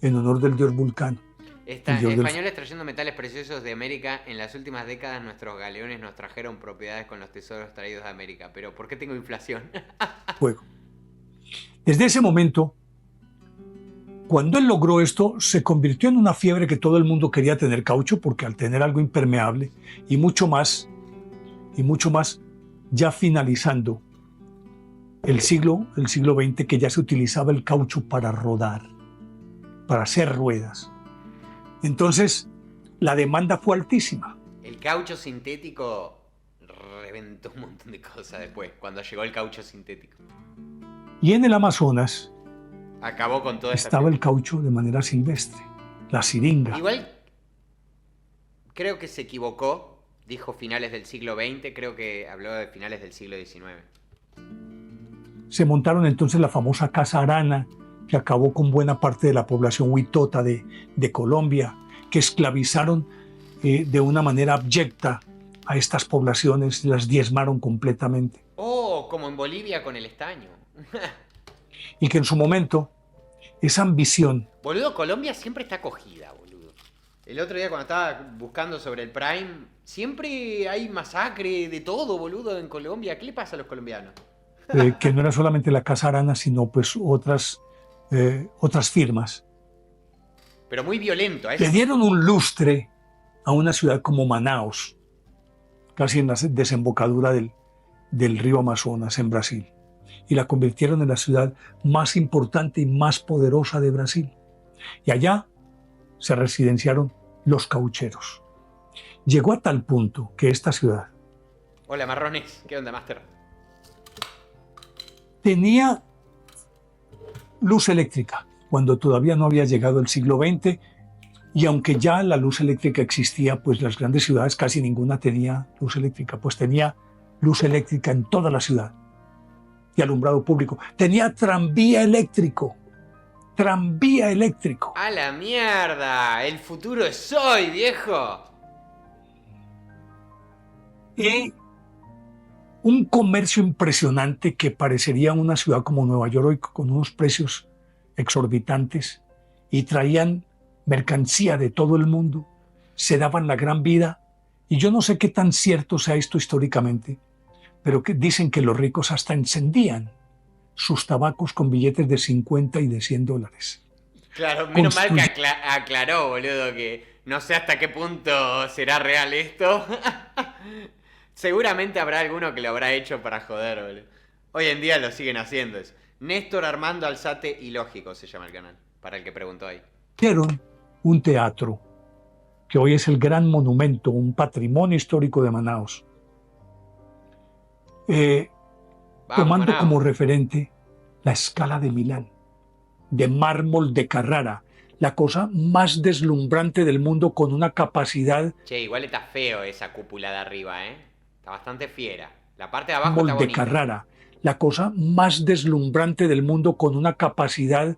en honor del dios Vulcano. Españoles trayendo metales preciosos de América. En las últimas décadas nuestros galeones nos trajeron propiedades con los tesoros traídos de América. Pero ¿por qué tengo inflación? Fuego. Desde ese momento, cuando él logró esto, se convirtió en una fiebre que todo el mundo quería tener caucho, porque al tener algo impermeable y mucho más, ya finalizando el siglo XX, que ya se utilizaba el caucho para rodar, para hacer ruedas. Entonces, la demanda fue altísima. El caucho sintético reventó un montón de cosas después, cuando llegó el caucho sintético. Y en el Amazonas acabó con toda estaba el caucho de manera silvestre, la siringa. Igual, creo que se equivocó, dijo finales del siglo XX, creo que habló de finales del siglo XIX. Se montaron entonces la famosa Casa Arana, que acabó con buena parte de la población huitota de Colombia, que esclavizaron de una manera abyecta a estas poblaciones, las diezmaron completamente. Oh, como en Bolivia con el estaño. Y que en su momento, esa ambición... Boludo, Colombia siempre está acogida, boludo. El otro día cuando estaba buscando sobre el Prime, siempre hay masacre de todo, boludo, en Colombia. ¿Qué le pasa a los colombianos? Que no era solamente la Casa Arana, sino pues otras firmas. Pero muy violento. Le dieron un lustre a una ciudad como Manaos, casi en la desembocadura del río Amazonas, en Brasil, y la convirtieron en la ciudad más importante y más poderosa de Brasil. Y allá se residenciaron los caucheros. Llegó a tal punto que esta ciudad... Hola, marrones. ¿Qué onda, Master? Tenía luz eléctrica cuando todavía no había llegado el siglo XX, y aunque ya la luz eléctrica existía, pues las grandes ciudades casi ninguna tenía luz eléctrica, pues tenía luz eléctrica en toda la ciudad y alumbrado público. Tenía tranvía eléctrico. Tranvía eléctrico. ¡A la mierda! ¡El futuro es hoy, viejo! Y un comercio impresionante que parecería una ciudad como Nueva York hoy, con unos precios exorbitantes, y traían mercancía de todo el mundo, se daban la gran vida. Y yo no sé qué tan cierto sea esto históricamente, pero que dicen que los ricos hasta encendían sus tabacos con billetes de 50 y de $100. Claro, menos mal que aclaró, boludo, que no sé hasta qué punto será real esto. Seguramente habrá alguno que lo habrá hecho para joder, boludo. Hoy en día lo siguen haciendo eso. Néstor Armando Alzate Ilógico se llama el canal, para el que preguntó ahí. Hicieron un teatro que hoy es el gran monumento, un patrimonio histórico de Manaos, tomando Manaos como referente la Scala de Milán, de mármol de Carrara, la cosa más deslumbrante del mundo, con una capacidad... Che, igual está feo esa cúpula de arriba, ¿eh? Está bastante fiera. La parte de abajo está de bonita. Carrara, la cosa más deslumbrante del mundo, con una capacidad,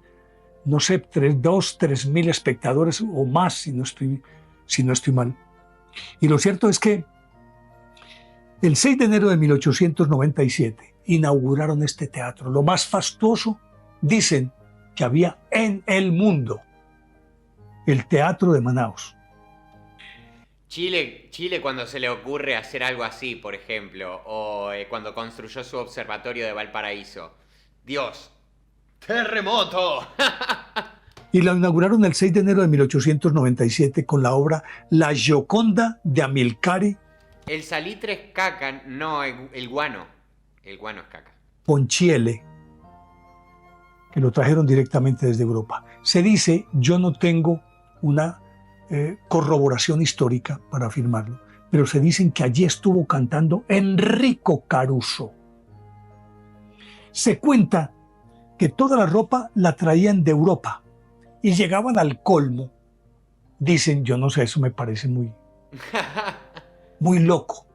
no sé, 3.000 espectadores o más, si no estoy mal. Y lo cierto es que el 6 de enero de 1897 inauguraron este teatro, lo más fastuoso, dicen, que había en el mundo, el Teatro de Manaos. Chile cuando se le ocurre hacer algo así, por ejemplo, o cuando construyó su observatorio de Valparaíso. Dios, ¡terremoto! Y la inauguraron el 6 de enero de 1897 con la obra La Gioconda de Amilcare. El salitre es caca, no, el guano. El guano es caca. Ponchielli, que lo trajeron directamente desde Europa. Se dice, yo no tengo una corroboración histórica para afirmarlo, pero se dicen que allí estuvo cantando Enrico Caruso. Se cuenta que toda la ropa la traían de Europa y llegaban al colmo. Dicen, yo no sé, eso me parece muy loco.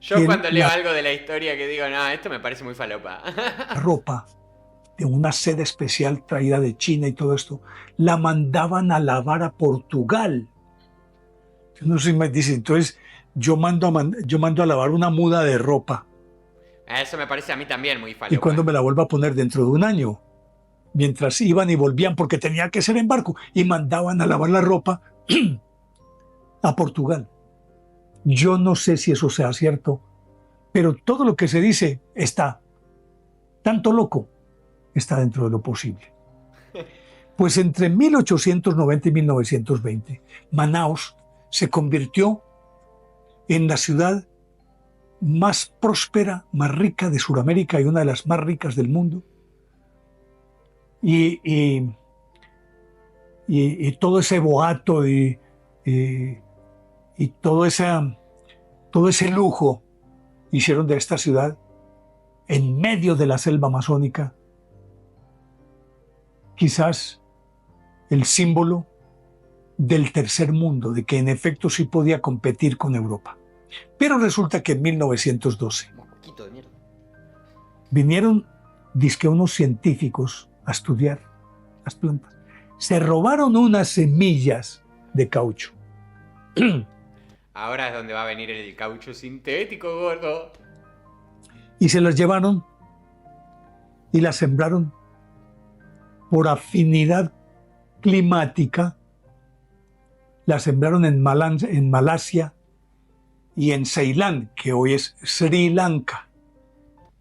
Yo cuando leo algo de la historia que digo, no, esto me parece muy falopa. La ropa de una seda especial traída de China y todo esto, la mandaban a lavar a Portugal. No sé, me dice, entonces yo mando a lavar una muda de ropa. Eso me parece a mí también muy ¿Y falopa. cuándo me la vuelvo a poner? Dentro de un año. Mientras iban y volvían, porque tenía que ser en barco, y mandaban a lavar la ropa a Portugal. Yo no sé si eso sea cierto, pero todo lo que se dice está, tanto loco, está dentro de lo posible. Pues entre 1890 y 1920, Manaos se convirtió en la ciudad más próspera, más rica de Sudamérica y una de las más ricas del mundo. Y todo ese boato y todo ese lujo hicieron de esta ciudad, en medio de la selva amazónica, quizás el símbolo del tercer mundo, de que en efecto sí podía competir con Europa. Pero resulta que en 1912 Mosquito de mierda. vinieron, dizque unos científicos, a estudiar las plantas. Se robaron unas semillas de caucho. Ahora es donde va a venir el caucho sintético, gordo. Y se las llevaron y las sembraron por afinidad climática. Las sembraron en Malasia y en Ceilán, que hoy es Sri Lanka.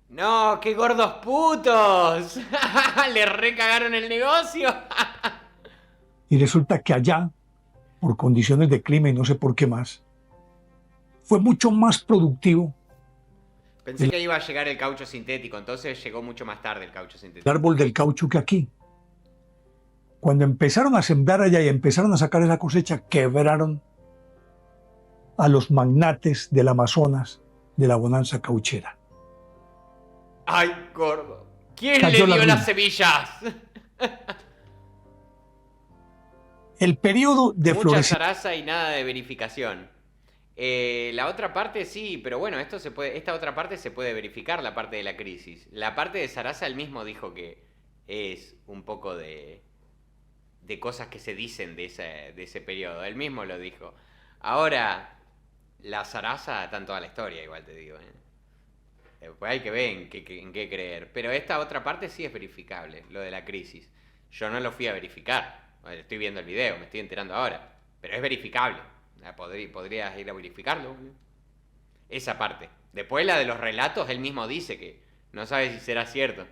No, qué gordos putos. Le recagaron el negocio. Y resulta que allá, por condiciones de clima y no sé por qué más, fue mucho más productivo Pensé que iba a llegar el caucho sintético, entonces llegó mucho más tarde el caucho el sintético. árbol del caucho que aquí. Cuando empezaron a sembrar allá y empezaron a sacar esa cosecha, quebraron a los magnates del Amazonas de la bonanza cauchera. Ay, gordo. ¿Quién Cayó le la dio ruina. las semillas? El periodo de Mucha florecimiento. zaraza y nada de verificación. La otra parte sí, pero bueno, esta otra parte se puede verificar, la parte de la crisis. La parte de zaraza él mismo dijo que es un poco de cosas que se dicen de ese periodo. Él mismo lo dijo. Ahora, la zaraza está en toda la historia, igual te digo. Después hay que ver en qué creer. Pero esta otra parte sí es verificable, lo de la crisis. Yo no lo fui a verificar. Estoy viendo el video, me estoy enterando ahora. Pero es verificable. Podrías ir a verificarlo. Esa parte. Después la de los relatos, él mismo dice que no sabe si será cierto.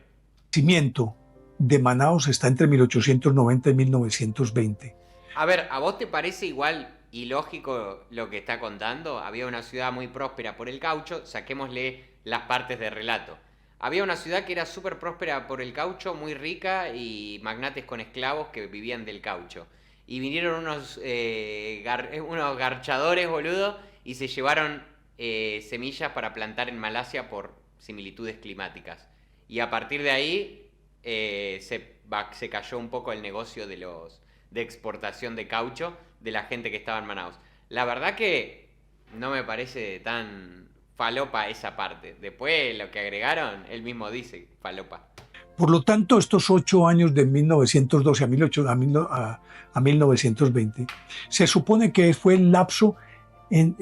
De Manaos está entre 1890 y 1920. A ver, ¿a vos te parece igual ilógico lo que está contando? Había una ciudad muy próspera por el caucho, saquémosle las partes de relato. Había una ciudad que era súper próspera por el caucho, muy rica, y magnates con esclavos que vivían del caucho. Y vinieron unos garchadores, boludo, y se llevaron semillas para plantar en Malasia por similitudes climáticas. Y a partir de ahí se cayó un poco el negocio de exportación de caucho de la gente que estaba en Manaus. La verdad que no me parece tan falopa esa parte. Después lo que agregaron, él mismo dice falopa. Por lo tanto, estos 8 años de 1912 a 1920, se supone que fue el lapso en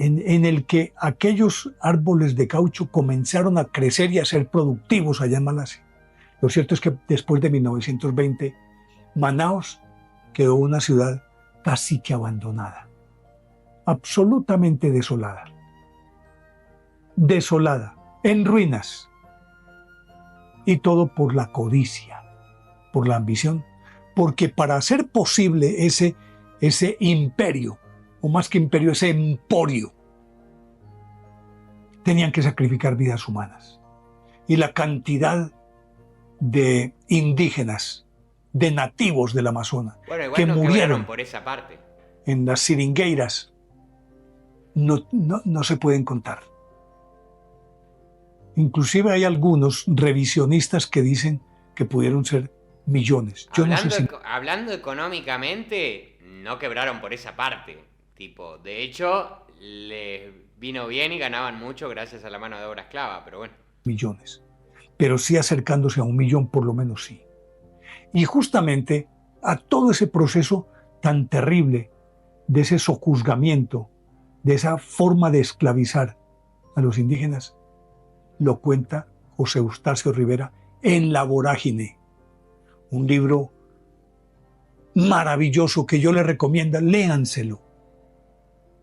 el que aquellos árboles de caucho comenzaron a crecer y a ser productivos allá en Malasia. Lo cierto es que después de 1920, Manaos quedó una ciudad casi que abandonada, absolutamente desolada, en ruinas. Y todo por la codicia, por la ambición, porque para hacer posible ese imperio, o más que imperio, ese emporio, tenían que sacrificar vidas humanas. Y la cantidad de indígenas, de nativos del Amazonas, bueno, igual que no murieron por esa parte. en las seringueiras, no se pueden contar. Inclusive hay algunos revisionistas que dicen que pudieron ser millones. Yo no sé si... Hablando económicamente, no quebraron por esa parte. Tipo, de hecho, les vino bien y ganaban mucho gracias a la mano de obra esclava, pero bueno. millones, pero sí acercándose a 1 millón por lo menos sí. Y justamente a todo ese proceso tan terrible de ese sojuzgamiento, de esa forma de esclavizar a los indígenas, lo cuenta José Eustacio Rivera en La Vorágine, un libro maravilloso que yo les recomiendo, léanselo.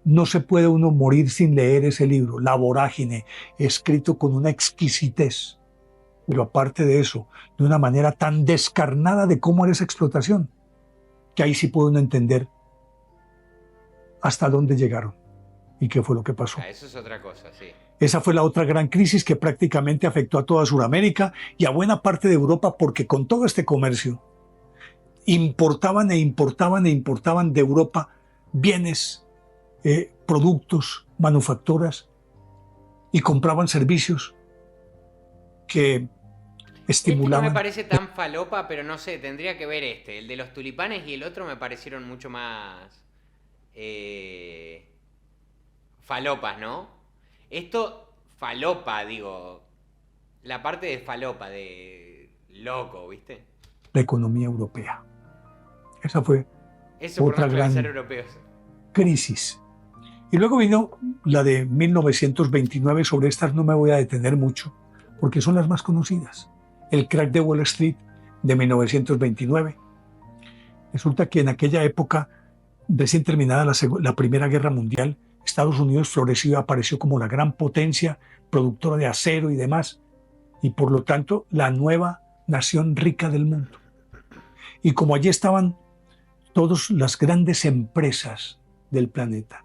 No se puede uno morir sin leer ese libro, La Vorágine, escrito con una exquisitez, pero aparte de eso, de una manera tan descarnada de cómo era esa explotación, que ahí sí puede uno entender hasta dónde llegaron y qué fue lo que pasó. Eso es otra cosa, sí. Esa fue la otra gran crisis que prácticamente afectó a toda Sudamérica y a buena parte de Europa, porque con todo este comercio importaban e importaban e importaban de Europa bienes, productos, manufacturas, y compraban servicios que estimulaban. No me parece tan falopa, pero no sé, tendría que ver este. El de los tulipanes y el otro me parecieron mucho más falopas, ¿no? Esto, falopa, digo. La parte de falopa, de loco, ¿viste? La economía europea. Esa fue Eso otra por no gran ser europeos. crisis. Y luego vino la de 1929, sobre estas no me voy a detener mucho, porque son las más conocidas. El crack de Wall Street de 1929. Resulta que en aquella época, recién terminada la Primera Guerra Mundial, Estados Unidos floreció y apareció como la gran potencia productora de acero y demás, y por lo tanto la nueva nación rica del mundo. Y como allí estaban todas las grandes empresas del planeta,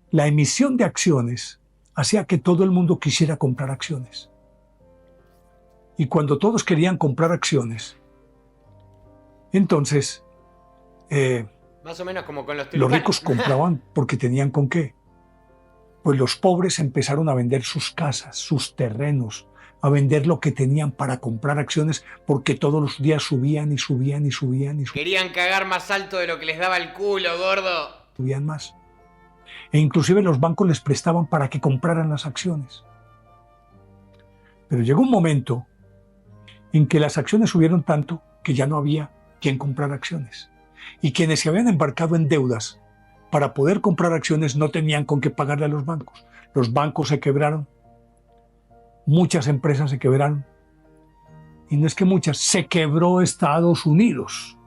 la emisión de acciones hacía que todo el mundo quisiera comprar acciones. Y cuando todos querían comprar acciones, entonces más o menos como con los los tulipanes. ricos compraban porque tenían con qué. Pues los pobres empezaron a vender sus casas, sus terrenos, a vender lo que tenían para comprar acciones, porque todos los días subían y subían y subían y Querían cagar más alto de lo que les daba el culo, gordo. subían más. E inclusive los bancos les prestaban para que compraran las acciones. Pero llegó un momento en que las acciones subieron tanto que ya no había quien comprar acciones. Y quienes se habían embarcado en deudas para poder comprar acciones no tenían con qué pagarle a los bancos. Los bancos se quebraron, muchas empresas se quebraron. Y no es que muchas, se quebró Estados Unidos,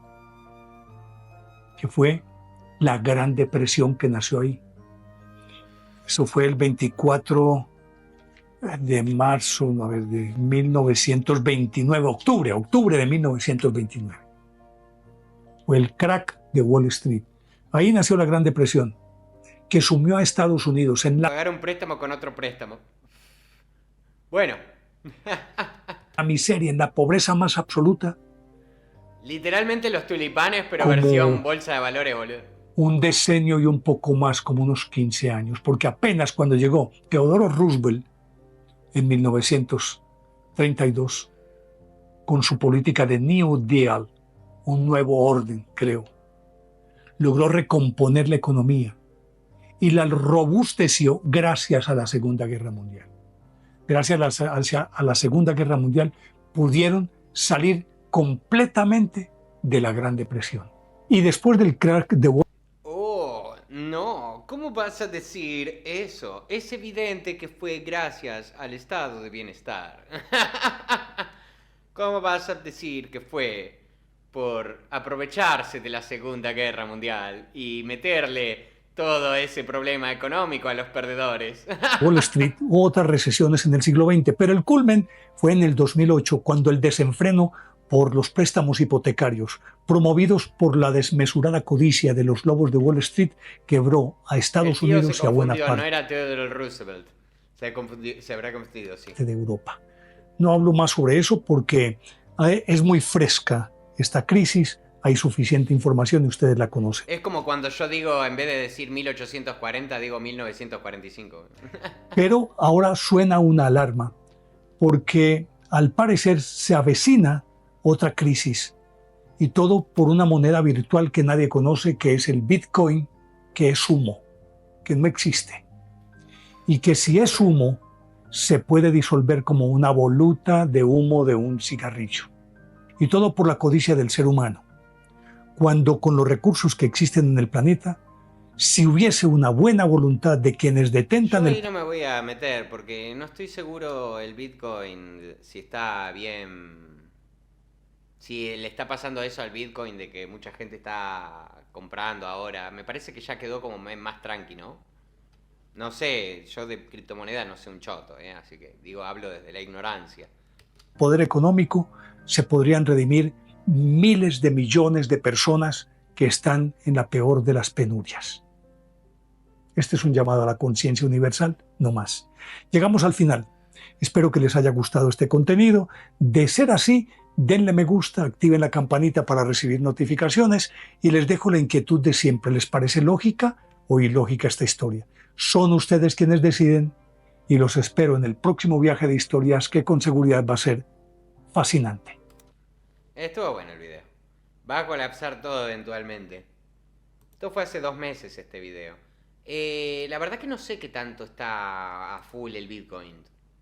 que fue la Gran Depresión que nació ahí. Eso fue el 24 de marzo, de 1929, octubre de 1929. Fue el crack de Wall Street. Ahí nació la Gran Depresión, que sumió a Estados Unidos en Pagar un préstamo con otro préstamo. Bueno. la miseria, en la pobreza más absoluta. Literalmente los tulipanes, pero Como versión bolsa de valores, boludo. Un decenio y un poco más, como unos 15 años, porque apenas cuando llegó Theodore Roosevelt en 1932, con su política de New Deal, un nuevo orden, creo, logró recomponer la economía y la robusteció gracias a la Segunda Guerra Mundial. Gracias a la Segunda Guerra Mundial pudieron salir completamente de la Gran Depresión. Y después del crack de Wall No, ¿cómo vas a decir eso? Es evidente que fue gracias al estado de bienestar. ¿Cómo vas a decir que fue por aprovecharse de la Segunda Guerra Mundial y meterle todo ese problema económico a los perdedores? Wall Street hubo otras recesiones en el siglo XX, pero el culmen fue en el 2008, cuando el desenfreno por los préstamos hipotecarios, promovidos por la desmesurada codicia de los lobos de Wall Street, quebró a Estados Unidos y a buena parte no era Theodore Roosevelt. Se habrá confundido, sí. de Europa. No hablo más sobre eso porque es muy fresca esta crisis, hay suficiente información y ustedes la conocen. Es como cuando yo digo, en vez de decir 1840, digo 1945. Pero ahora suena una alarma, porque al parecer se avecina otra crisis, y todo por una moneda virtual que nadie conoce, que es el Bitcoin, que es humo, que no existe, y que si es humo, se puede disolver como una voluta de humo de un cigarrillo. y todo por la codicia del ser humano. Cuando con los recursos que existen en el planeta, si hubiese una buena voluntad de quienes Yo detentan ahí el... no me voy a meter porque no estoy seguro el Bitcoin si está bien. Si le está pasando eso al Bitcoin de que mucha gente está comprando ahora. Me parece que ya quedó como más tranqui, ¿no? No sé, yo de criptomonedas no sé un choto, ¿eh? Así que digo, hablo desde la ignorancia. poder económico, se podrían redimir miles de millones de personas que están en la peor de las penurias. Este es un llamado a la conciencia universal, no más. Llegamos al final. Espero que les haya gustado este contenido. De ser así, denle me gusta, activen la campanita para recibir notificaciones y les dejo la inquietud de siempre. ¿Les parece lógica o ilógica esta historia? Son ustedes quienes deciden y los espero en el próximo viaje de historias que con seguridad va a ser fascinante. Estuvo bueno el video. Va a colapsar todo eventualmente. Esto fue hace 2 meses este video. La verdad que no sé qué tanto está a full el Bitcoin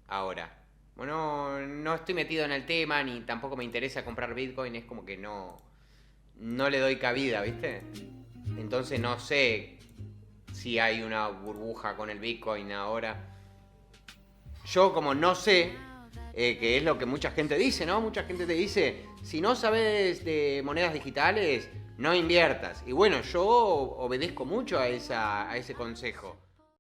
ahora. Bueno, no estoy metido en el tema ni tampoco me interesa comprar Bitcoin. Es como que no le doy cabida, ¿viste? Entonces no sé si hay una burbuja con el Bitcoin ahora. Yo como no sé, que es lo que mucha gente dice, ¿no? Mucha gente te dice, si no sabes de monedas digitales, no inviertas. Y bueno, yo obedezco mucho a ese consejo.